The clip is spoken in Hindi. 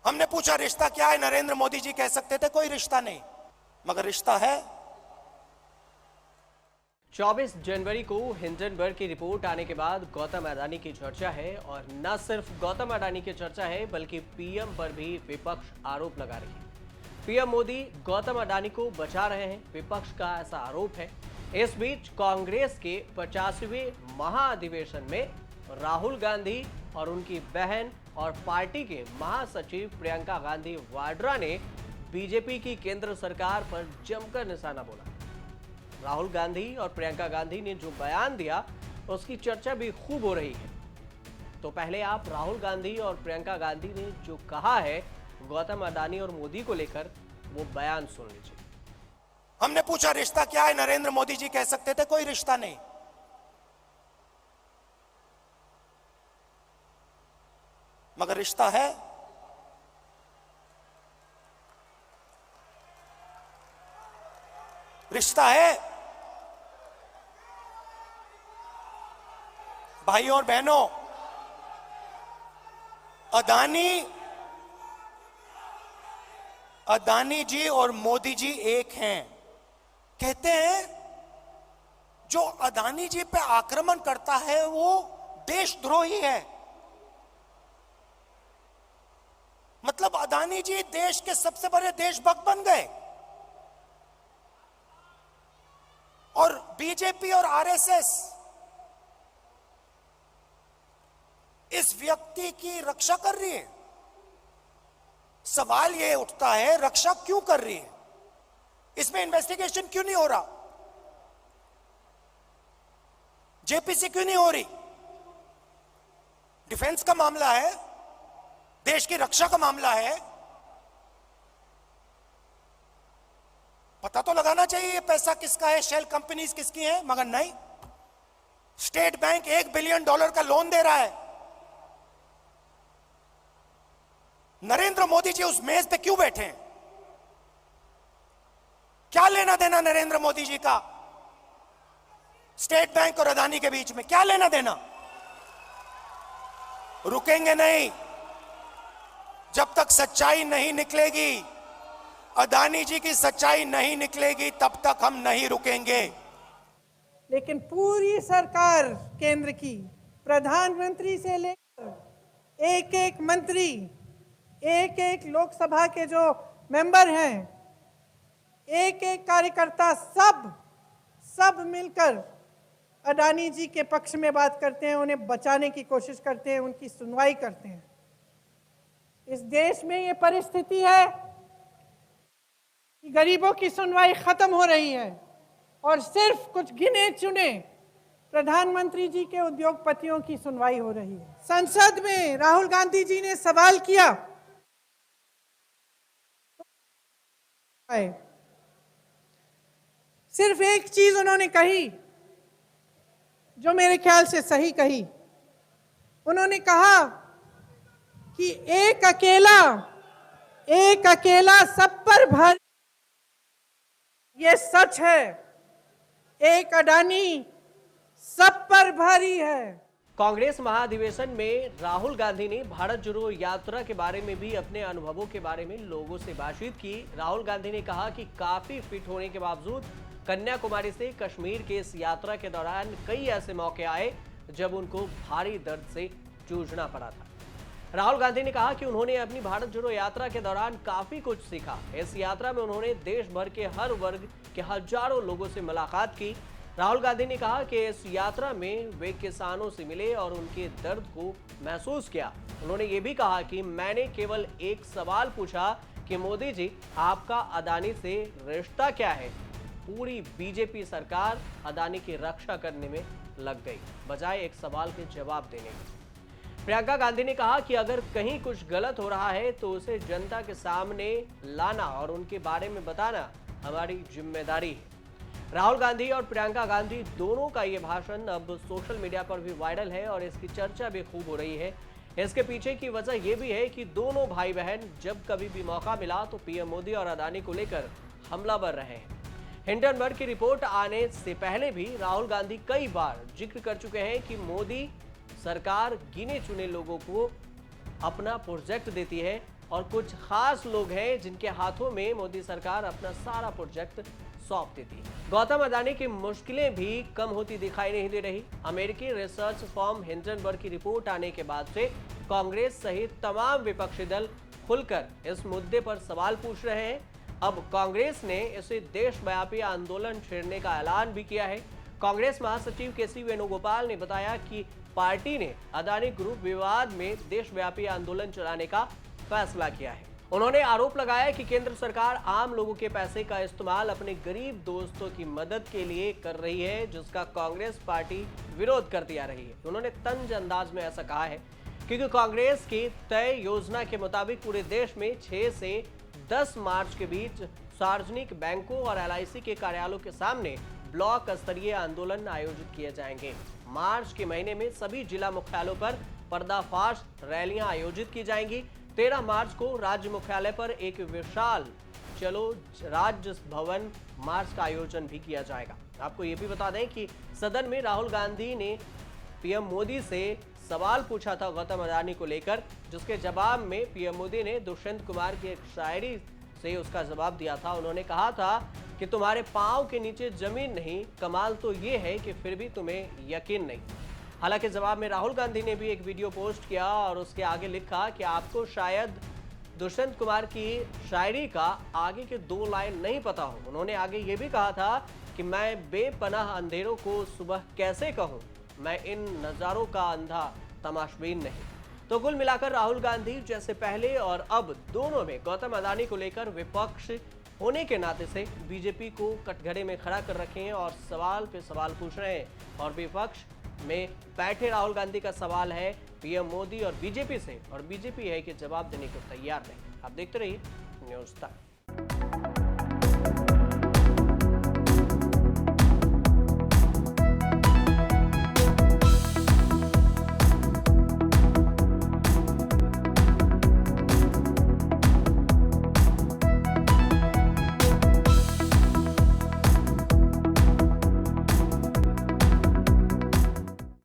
हमने पूछा रिश्ता क्या है, नरेंद्र मोदी जी कह सकते थे कोई रिश्ता नहीं, मगर रिश्ता है। 24 जनवरी को हिंडनबर्ग की रिपोर्ट आने के बाद गौतम अडानी की चर्चा है, और न सिर्फ गौतम अडानी की चर्चा है बल्कि पीएम पर भी विपक्ष आरोप लगा रही है। पीएम मोदी गौतम अडानी को बचा रहे हैं, विपक्ष का ऐसा आरोप है। इस बीच कांग्रेस के 50वें महाधिवेशन में राहुल गांधी और उनकी बहन और पार्टी के महासचिव प्रियंका गांधी वाड्रा ने बीजेपी की केंद्र सरकार पर जमकर निशाना बोला। राहुल गांधी और प्रियंका गांधी ने जो बयान दिया उसकी चर्चा भी खूब हो रही है। तो पहले आप राहुल गांधी और प्रियंका गांधी ने जो कहा है गौतम अडानी और मोदी को लेकर, वो बयान सुन लीजिए। हमने पूछा रिश्ता क्या है, नरेंद्र मोदी जी कह सकते थे कोई रिश्ता नहीं, मगर रिश्ता है। रिश्ता है। भाइयों और बहनों, अडानी जी और मोदी जी एक हैं। कहते हैं जो अडानी जी पे आक्रमण करता है वो देशद्रोही है। मतलब अडानी जी देश के सबसे बड़े देशभक्त बन गए, और बीजेपी और आरएसएस इस व्यक्ति की रक्षा कर रही है। सवाल यह उठता है रक्षा क्यों कर रही है, इसमें इन्वेस्टिगेशन क्यों नहीं हो रहा, जेपीसी क्यों नहीं हो रही। डिफेंस का मामला है, देश की रक्षा का मामला है, पता तो लगाना चाहिए ये पैसा किसका है, शेल कंपनीज किसकी हैं, मगर नहीं। स्टेट बैंक $1 बिलियन का लोन दे रहा है। नरेंद्र मोदी जी उस मेज पे क्यों बैठे हैं? क्या लेना देना नरेंद्र मोदी जी का स्टेट बैंक और अडानी के बीच में, क्या लेना देना? रुकेंगे नहीं जब तक सच्चाई नहीं निकलेगी, अडानी जी की सच्चाई नहीं निकलेगी तब तक हम नहीं रुकेंगे। लेकिन पूरी सरकार केंद्र की, प्रधानमंत्री से लेकर एक एक मंत्री, एक एक लोकसभा के जो मेंबर हैं, एक एक कार्यकर्ता, सब मिलकर अडानी जी के पक्ष में बात करते हैं, उन्हें बचाने की कोशिश करते हैं, उनकी सुनवाई करते हैं। इस देश में ये परिस्थिति है कि गरीबों की सुनवाई खत्म हो रही है और सिर्फ कुछ गिने चुने प्रधानमंत्री जी के उद्योगपतियों की सुनवाई हो रही है। संसद में राहुल गांधी जी ने सवाल किया, सिर्फ एक चीज उन्होंने कही जो मेरे ख्याल से सही कही। उन्होंने कहा कि एक अकेला सब पर भारी, ये सच है, एक अडानी सब पर भारी है। कांग्रेस महाधिवेशन में राहुल गांधी ने भारत जोड़ो यात्रा के बारे में भी अपने अनुभवों के बारे में लोगों से बातचीत की। राहुल गांधी ने कहा कि काफी फिट होने के बावजूद कन्याकुमारी से कश्मीर के इस यात्रा के दौरान कई ऐसे मौके आए जब उनको भारी दर्द से जूझना पड़ा था। राहुल गांधी ने कहा कि उन्होंने अपनी भारत जोड़ो यात्रा के दौरान काफी कुछ सीखा। इस यात्रा में उन्होंने देश भर के हर वर्ग के हजारों लोगों से मुलाकात की। राहुल गांधी ने कहा कि इस यात्रा में वे किसानों से मिले और उनके दर्द को महसूस किया। उन्होंने ये भी कहा कि मैंने केवल एक सवाल पूछा कि मोदी जी, आपका अडानी से रिश्ता क्या है? पूरी बीजेपी सरकार अडानी की रक्षा करने में लग गई, बजाय एक सवाल के जवाब देने के। प्रियंका गांधी ने कहा कि अगर कहीं कुछ गलत हो रहा है तो उसे जनता के सामने लाना और उनके बारे में बताना हमारी जिम्मेदारी है। राहुल गांधी और प्रियंका गांधी दोनों का ये भाषण अब सोशल मीडिया पर भी वायरल है और इसकी चर्चा भी खूब हो रही है। इसके पीछे की वजह यह भी है कि दोनों भाई बहन जब कभी भी मौका मिला तो पीएम मोदी और अडानी को लेकर हमलावर रहे हैं। हिंडनबर्ग की रिपोर्ट आने से पहले भी राहुल गांधी कई बार जिक्र कर चुके हैं कि मोदी सरकार गिने चुने लोगों को अपना प्रोजेक्ट देती है और कुछ खास लोग हैं जिनके हाथों में मोदी सरकार अपना सारा प्रोजेक्ट सौंप देती है। गौतम अडानी की मुश्किलें भी कम होती दिखाई नहीं दे रही। अमेरिकी रिसर्च फर्म हिंडनबर्ग की रिपोर्ट आने के बाद से कांग्रेस सहित तमाम विपक्षी दल खुलकर इस मुद्दे पर सवाल पूछ रहे हैं। अब कांग्रेस ने इसे देशव्यापी आंदोलन छेड़ने का ऐलान भी किया है। कांग्रेस महासचिव केसी वेणुगोपाल ने बताया कि पार्टी ने अडानी ग्रुप विवाद में देशव्यापी आंदोलन चलाने का फैसला किया है। उन्होंने आरोप लगाया कि केंद्र सरकार आम लोगों के पैसे का इस्तेमाल अपने गरीब दोस्तों की मदद के लिए कर रही है, जिसका कांग्रेस पार्टी विरोध करती आ रही है। उन्होंने तंज अंदाज में ऐसा कहा है क्योंकि कांग्रेस की तय योजना के मुताबिक पूरे देश में 6 से 10 मार्च के बीच सार्वजनिक बैंकों और LIC के कार्यालयों के सामने ब्लॉक स्तरीय आंदोलन आयोजित किए जाएंगे। मार्च के महीने में सभी जिला मुख्यालयों पर पर्दाफाश रैलियां आयोजित की जाएंगी। 13 मार्च को राज्य मुख्यालय पर एक विशाल चलो राज्य भवन मार्च का आयोजन भी किया जाएगा। आपको ये भी बता दें कि सदन में राहुल गांधी ने PM मोदी से सवाल पूछा था गौतम अडानी को लेकर, जिसके जवाब में PM मोदी ने दुष्यंत कुमार की एक शायरी से उसका जवाब दिया था। उन्होंने कहा था कि तुम्हारे पांव के नीचे जमीन नहीं, कमाल तो ये है कि फिर भी तुम्हें यकीन नहीं। हालांकि जवाब में राहुल गांधी ने भी एक वीडियो पोस्ट किया और उसके आगे लिखा कि आपको शायद दुष्यंत कुमार की शायरी का आगे के 2 लाइन नहीं पता हो। उन्होंने आगे ये भी कहा था कि मैं बेपनाह अंधेरों को सुबह कैसे कहूं, मैं इन नज़ारों का अंधा तमाशबीन नहीं। तो कुल मिलाकर राहुल गांधी जैसे पहले और अब दोनों में गौतम अडानी को लेकर विपक्ष होने के नाते से बीजेपी को कटघरे में खड़ा कर रखे हैं और सवाल पे सवाल पूछ रहे हैं। और विपक्ष में बैठे राहुल गांधी का सवाल है PM मोदी और बीजेपी से, और बीजेपी है कि जवाब देने को तैयार नहीं। आप देखते रहिए न्यूज़ तक।